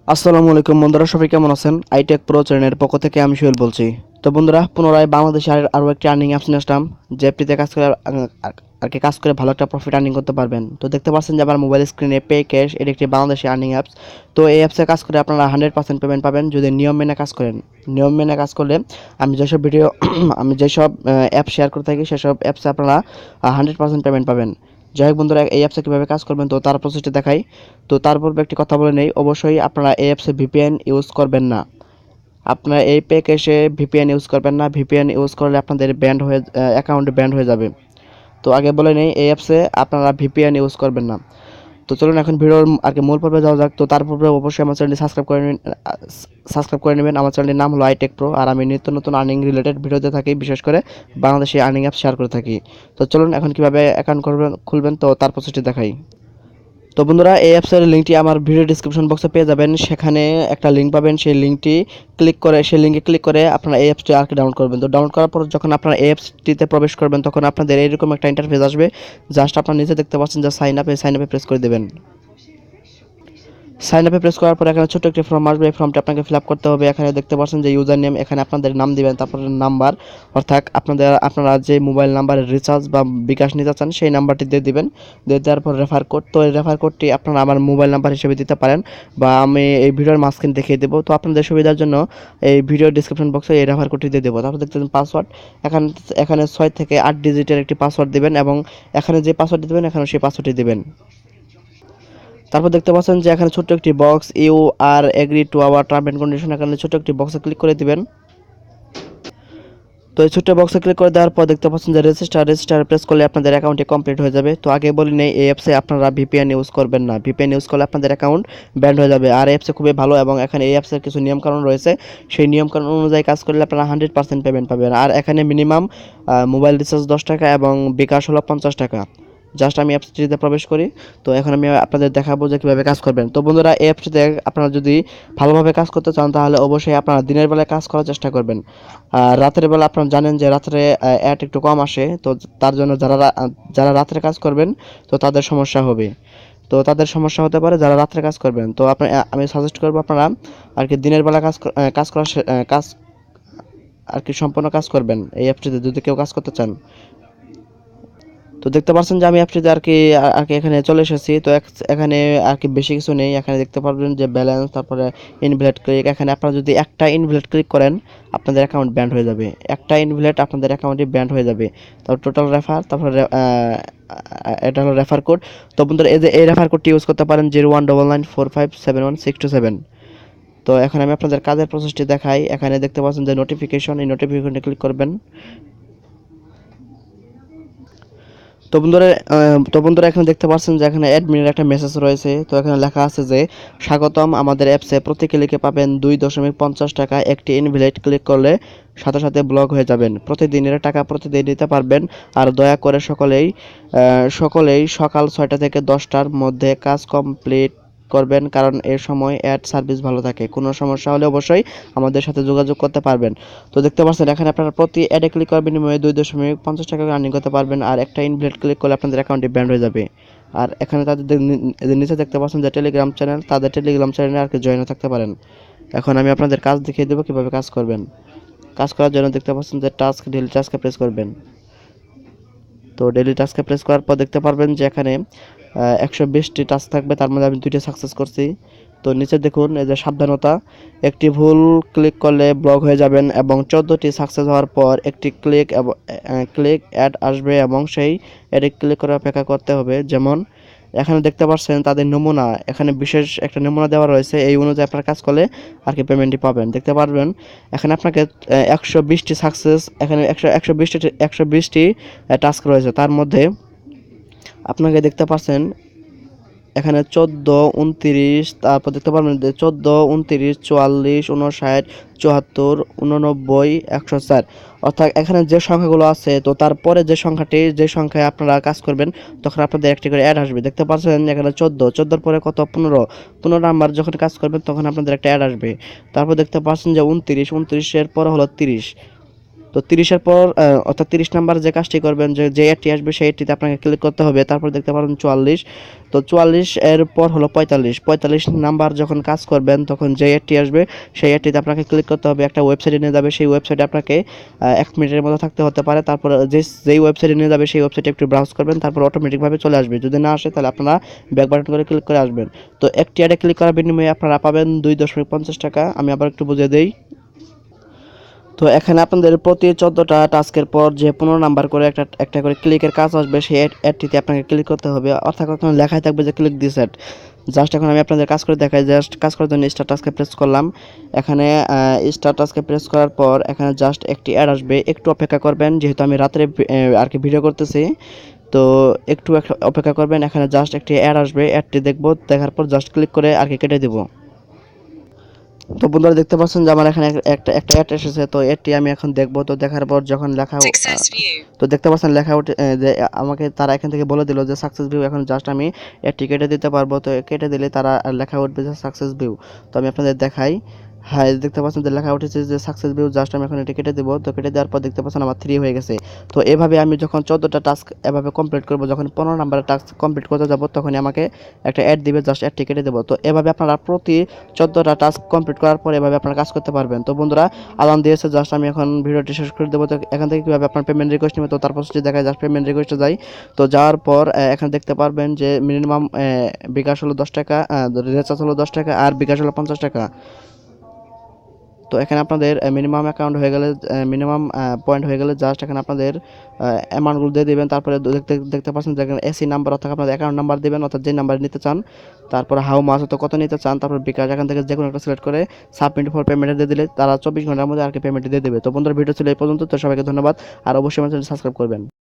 আসসালামু আলাইকুম বন্ধুরা, সবাই কেমন আছেন? আইটেক প্রো চ্যানেলের পক্ষ থেকে আমি সোহেল বলছি। তো বন্ধুরা, পুনরায় বাংলাদেশে আরও একটি আর্নিং অ্যাপস নিয়ে আসলাম, যে অ্যাপটিতে কাজ করে আর কি কাজ করে ভালো একটা প্রফিট আর্নিং করতে পারবেন। তো দেখতে পাচ্ছেন যে আমার মোবাইল স্ক্রিনে পে ক্যাশ এর একটি বাংলাদেশি আর্নিং অ্যাপস। তো এই অ্যাপসে কাজ করে আপনারা 100% পেমেন্ট পাবেন যদি নিয়ম মেনে কাজ করেন। নিয়ম মেনে কাজ করলে আমি যেসব ভিডিও আমি যেসব অ্যাপ শেয়ার করে থাকি সেসব অ্যাপসে আপনারা 100% পেমেন্ট পাবেন। যাই হোক বন্ধুরা, এই অ্যাপসে কীভাবে কাজ করবেন তো তার প্রসেসটি দেখাই। তো তার পূর্বে একটি কথা বলে নেই, অবশ্যই আপনারা এই অ্যাপসে ভিপিএন ইউজ করবেন না। আপনারা এই প্যাকেজে ভিপিএন ইউজ করবেন না। ভিপিএন ইউজ করলে আপনাদের অ্যাকাউন্ট ব্যান্ড হয়ে যাবে। তো আগে বলে নেই, এই অ্যাপসে আপনারা ভিপিএন ইউজ করবেন না। তো চলুন এখন ভিডিওর আর কি মূল পর্বে যাওয়া যাক। তো তার পূর্বে অবশ্যই আমার চ্যানেলটি সাবস্ক্রাইব করে নেবেন। আমার চ্যানেলের নাম হলো আইটেক প্রো, আর আমি নিত্য নতুন আর্নিং রিলেটেড ভিডিওতে থাকি, বিশেষ করে বাংলাদেশি আর্নিং অ্যাপ শেয়ার করে থাকি। তো চলুন এখন কীভাবে অ্যাকাউন্ট খুলবেন তো তার প্রসেসটি দেখাই। তো বন্ধুরা, এই অ্যাপসের লিঙ্কটি আমার ভিডিও ডিসক্রিপশন বক্সে পেয়ে যাবেন। সেখানে একটা লিঙ্ক পাবেন, সেই লিঙ্কে ক্লিক করে আপনারা এই অ্যাপসটি আর কি ডাউনলোড করবেন। তো ডাউনলোড করার পর যখন আপনারা এই অ্যাপসটিতে প্রবেশ করবেন তখন আপনাদের এরকম একটা ইন্টারফেস আসবে। জাস্ট আপনারা নিচে দেখতে পাচ্ছেন যে সাইন আপে প্রেস করে দেবেন। সাইন আপে প্রেস করার পর এখানে ছোট্ট একটি ফর্ম আসবে। এই ফর্মটি আপনাকে ফিল আপ করতে হবে। এখানে দেখতে পাচ্ছেন যে ইউজার নেম, এখানে আপনাদের নাম দিবেন, তারপরে নাম্বার, অর্থাৎ আপনারা যে মোবাইল নাম্বারে রিচার্জ বা বিকাশ নিতে চান সেই নাম্বারটি দিয়ে দিবেন। দিয়ে দেওয়ার পর রেফার কোড, তো এই রেফার কোডটি আপনারা আমার মোবাইল নাম্বার হিসেবে দিতে পারেন, বা আমি এই ভিডিওর মাঝখানে দেখিয়ে দেবো। তো আপনাদের সুবিধার জন্য এই ভিডিও ডিসক্রিপশন বক্সে এই রেফার কোডটি দিয়ে দেবো। তারপর দেখতে পাচ্ছেন পাসওয়ার্ড, এখানে এখানে 6 থেকে 8 ডিজিটের একটি পাসওয়ার্ড দিবেন, এবং এখানে যে পাসওয়ার্ডটি দেবেন এখানে সেই পাসওয়ার্ডটি দিবেন। তারপর দেখতে পাচ্ছেন যে এখানে ছোট্ট একটি box, you are agree to our term and condition, এখানে ছোট্ট একটি বক্সে ক্লিক করে দিবেন। তো এই ছোট্ট বক্সে ক্লিক করে দেওয়ার পর দেখতে পাচ্ছেন যে রেজিস্টার প্রেস করলে আপনাদের অ্যাকাউন্টটি কমপ্লিট হয়ে যাবে। তো আগে বলি নেই, এই অ্যাপসে আপনারা ভিপিএন ইউজ করবেন না। ভিপিএন ইউজ করলে আপনাদের অ্যাকাউন্ট ব্যান্ড হয়ে যাবে। আর এই অ্যাপসে খুবই ভালো, এবং এখানে এই অ্যাপসের কিছু নিয়মকানুন রয়েছে। সেই নিয়মকানুন অনুযায়ী কাজ করলে আপনারা 100% পেমেন্ট পাবেন। আর এখানে মিনিমাম মোবাইল রিচার্জ 10 টাকা এবং বিকাশ হলো 50 টাকা। জাস্ট আমি অ্যাপসটিতে প্রবেশ করি। তো এখন আমি আপনাদের দেখাবো যে কীভাবে কাজ করবেন। তো বন্ধুরা, এই অ্যাপসটিতে আপনারা যদি ভালোভাবে কাজ করতে চান তাহলে অবশ্যই আপনারা দিনের বেলায় কাজ করার চেষ্টা করবেন। আর রাতের বেলা আপনারা জানেন যে রাত্রে অ্যাড একটু কম আসে, তো তার জন্য যারা রাত্রে কাজ করবেন তো তাদের সমস্যা হবে। তো তাদের সমস্যা হতে পারে যারা রাত্রে কাজ করবেন। তো আমি সাজেস্ট করবো আপনারা আর কি দিনের বেলা কাজ আর কি সম্পূর্ণ কাজ করবেন এই অ্যাপটিতে যদি কেউ কাজ করতে চান। তো দেখতে পাচ্ছেন যে আমি অ্যাপটিতে আর কি এখানে চলে এসেছি। তো এখানে আর কি বেশি কিছু নেই। এখানে দেখতে পারবেন যে ব্যালেন্স, তারপরে ইনভ্যালিড ক্লিক। এখানে আপনারা যদি একটা ইনভ্যালিড ক্লিক করেন আপনাদের অ্যাকাউন্ট ব্যান্ড হয়ে যাবে। একটা ইনভ্যালিড আপনাদের অ্যাকাউন্টে ব্যান্ড হয়ে যাবে। তারপর টোটাল রেফার, তারপরে এটা হলো রেফার কোড। তো বন্ধুরা, এই রেফার কোডটি ইউজ করতে পারেন 0199457162 তো এখন আমি আপনাদের কাজের প্রসেসটি দেখাই। এখানে দেখতে পাচ্ছেন যে নোটিফিকেশন, এই নোটিফিকেশনে ক্লিক করবেন। তো বন্ধুরা এখানে দেখতে পাচ্ছেন যে এখানে অ্যাডমিনের একটা মেসেজ রয়েছে। তো এখানে লেখা আছে যে স্বাগতম, আমাদের অ্যাপসে প্রতি ক্লিকে পাবেন 2.50 টাকা। একটি ইনভ্যালিড ক্লিক করলে সাথে সাথে ব্লক হয়ে যাবেন। প্রতিদিনের টাকা প্রতিদিন দিতে পারবেন। আর দয়া করে সকলেই সকাল 6টা থেকে 10টার মধ্যে কাজ কমপ্লিট করবেন, কারণ এর সময় অ্যাড সার্ভিস ভালো থাকে। কোনো সমস্যা হলে অবশ্যই আমাদের সাথে যোগাযোগ করতে পারবেন। তো দেখতে পাচ্ছেন এখানে আপনারা প্রতি অ্যাডে ক্লিক করার বিনিময়ে 2.50 টাকা আর্নিং করতে পারবেন। আর একটা ইনভ্যালিড ক্লিক করলে আপনাদের অ্যাকাউন্টে ব্যান্ড হয়ে যাবে। আর এখানে এদের নিচে দেখতে পাচ্ছেন যে টেলিগ্রাম চ্যানেল, তাদের টেলিগ্রাম চ্যানেলে আর কি জয়েন থাকতে পারেন। এখন আমি আপনাদের কাজ দেখিয়ে দেবো কীভাবে কাজ করবেন। কাজ করার জন্য দেখতে পাচ্ছেন যে ডেইলি টাস্কে প্রেস করবেন। তো ডেইলি টাস্কে প্রেস করার পর দেখতে পারবেন যে এখানে 120টি টাস্ক থাকবে, তার মধ্যে আমি 2টি সাকসেস করছি। তো নিচে দেখুন এই যে সাবধানতা, একটি ভুল ক্লিক করলে ব্লক হয়ে যাবেন, এবং 14টি সাকসেস হওয়ার পর একটি ক্লিক অ্যাড আসবে, এবং সেই অ্যাডে ক্লিক করে অপেক্ষা করতে হবে। যেমন এখানে দেখতে পাচ্ছেন তাদের নমুনা, এখানে বিশেষ একটা নমুনা দেওয়া রয়েছে, এই অনুযায়ী আপনার কাজ করলে আর কি পেমেন্টটি পাবেন। দেখতে পারবেন এখানে আপনাকে 120টি সাকসেস, এখানে 120টি টাস্ক রয়েছে, তার মধ্যে আপনাকে দেখতে পাচ্ছেন এখানে 14, 29, তারপর দেখতে পারবেন যে 14, 29, 44, 59, 74, 89, 104, অর্থাৎ এখানে যে সংখ্যাগুলো আছে তো তারপরে যে সংখ্যায় আপনারা কাজ করবেন তখন আপনাদের একটি করে অ্যাড আসবে। দেখতে পাচ্ছেন এখানে 14 পরে কত 15 নাম্বার যখন কাজ করবেন তখন আপনাদের একটা অ্যাড আসবে। তারপর দেখতে পাচ্ছেন যে 29 এর পরে হলো 30, তো 30-এর পর অর্থাৎ 30 নাম্বার যে কাজটি করবেন, যে অ্যাডটি আসবে সেই অ্যাডটিতে আপনাকে ক্লিক করতে হবে। তারপর দেখতে পারেন 44, তো 44 এর পর হলো 45 নাম্বার যখন কাজ করবেন তখন যে অ্যাডটি আসবে সেই অ্যাডটিতে আপনাকে ক্লিক করতে হবে। একটা ওয়েবসাইটে নিয়ে যাবে, সেই ওয়েবসাইটে আপনাকে 1 মিনিটের মতো থাকতে হতে পারে। তারপর যেই ওয়েবসাইটে নিয়ে যাবে সেই ওয়েবসাইটে একটু ব্রাউজ করবেন, তারপর অটোমেটিকভাবে চলে আসবে। যদি না আসে তাহলে আপনারা ব্যাক বাটন করে ক্লিক করে আসবেন। তো একটি অ্যাডে ক্লিক করার বিনিময়ে আপনারা পাবেন 2.50 টাকা। আমি আবার একটু বুঝিয়ে দেই। তো এখানে আপনাদের প্রতি 14টা টাস্কের পর যে 15 নাম্বার করে একটা একটা করে ক্লিকের কাজ আসবে, সেই অ্যাডটিতে আপনাকে ক্লিক করতে হবে। অর্থাৎ ওখানে লেখাই থাকবে যে ক্লিক দিস অ্যাড। জাস্ট এখন আমি আপনাদের কাজ করে দেখাই। জাস্ট কাজ করার জন্য স্টার টাস্কে প্রেস করলাম। এখানে স্টার টাস্কে প্রেস করার পর এখানে জাস্ট একটি অ্যাড আসবে, একটু অপেক্ষা করবেন যেহেতু আমি রাত্রে আর কি ভিডিও করতেছি। তো একটু অপেক্ষা করবেন, এখানে জাস্ট একটি অ্যাড আসবে, অ্যাডটি দেখবো, দেখার পর জাস্ট ক্লিক করে আর কি কেটে দেবো। তো বন্ধুরা দেখতে পাচ্ছেন যে আমার এখানে একটা অ্যাড এসেছে। তো এটি আমি এখন দেখবো। তো দেখার পর যখন লেখা তো দেখতে পাচ্ছেন লেখা উঠে যে আমাকে তারা এখান থেকে বলে দিল যে সাকসেস ভিউ। এখন জাস্ট আমি এটি কেটে দিতে পারবো। তো কেটে দিলে তারা লেখা উঠবে যে সাকসেস ভিউ। তো আমি আপনাদের দেখাই। হ্যাঁ, দেখতে পাচ্ছেন যে লেখা উঠেছে যে সাকসেস ভিউ। জাস্ট আমি এখন এটি কেটে দেবো। তো কেটে দেওয়ার পর দেখতে পাচ্ছেন আমার 3 হয়ে গেছে। তো এভাবে আমি যখন 14টা টাস্ক এভাবে কমপ্লিট করবো, যখন 15 নাম্বারের টাস্ক কমপ্লিট করতে যাবো তখনই আমাকে একটা অ্যাড দিবে, জাস্ট অ্যাডটি কেটে দেবো। তো এভাবে আপনারা প্রতি 14টা টাস্ক কমপ্লিট করার পর এভাবে আপনারা কাজ করতে পারবেন। তো বন্ধুরা আলান দিয়েছে, জাস্ট আমি এখন ভিডিওটি শেষ করে দেবো। তো এখান থেকে কীভাবে আপনার পেমেন্ট রিকোয়েস্ট নেবে, তো তারপর যদি দেখায় জাস্ট পেমেন্ট রিকোয়েস্টে যাই। তো যাওয়ার পর এখানে দেখতে পারবেন যে মিনিমাম বিকাশ হলো 10 টাকা, রিচার্জ হলো 10 টাকা, আর বিকাশ হলো 50 টাকা। তো এখানে আপনাদের মিনিমাম অ্যাকাউন্ট হয়ে গেলে, মিনিমাম পয়েন্ট হয়ে গেলে জাস্ট এখানে আপনাদের অ্যামাউন্টগুলো দিয়ে দেবেন। তারপরে দেখতে পাচ্ছেন যে এখানে এসি নাম্বার অর্থাৎ আপনাদের অ্যাকাউন্ট নাম্বার দেবেন, অর্থাৎ যে নাম্বার নিতে চান। তারপরে হাউ মাছ অত কত নিতে চান, তারপর বিকাশ এখান থেকে যে কোনো একটা সিলেক্ট করে সাবমিট ফর পেমেন্টে দিয়ে দিলে তারা 24 ঘন্টার মধ্যে আর কি পেমেন্ট দিয়ে দেবে। তো বন্ধুরা ভিডিও ছিল এই পর্যন্ত। তো সবাইকে ধন্যবাদ, আর অবশ্যই আমার চ্যানেল সাবস্ক্রাইব করবেন।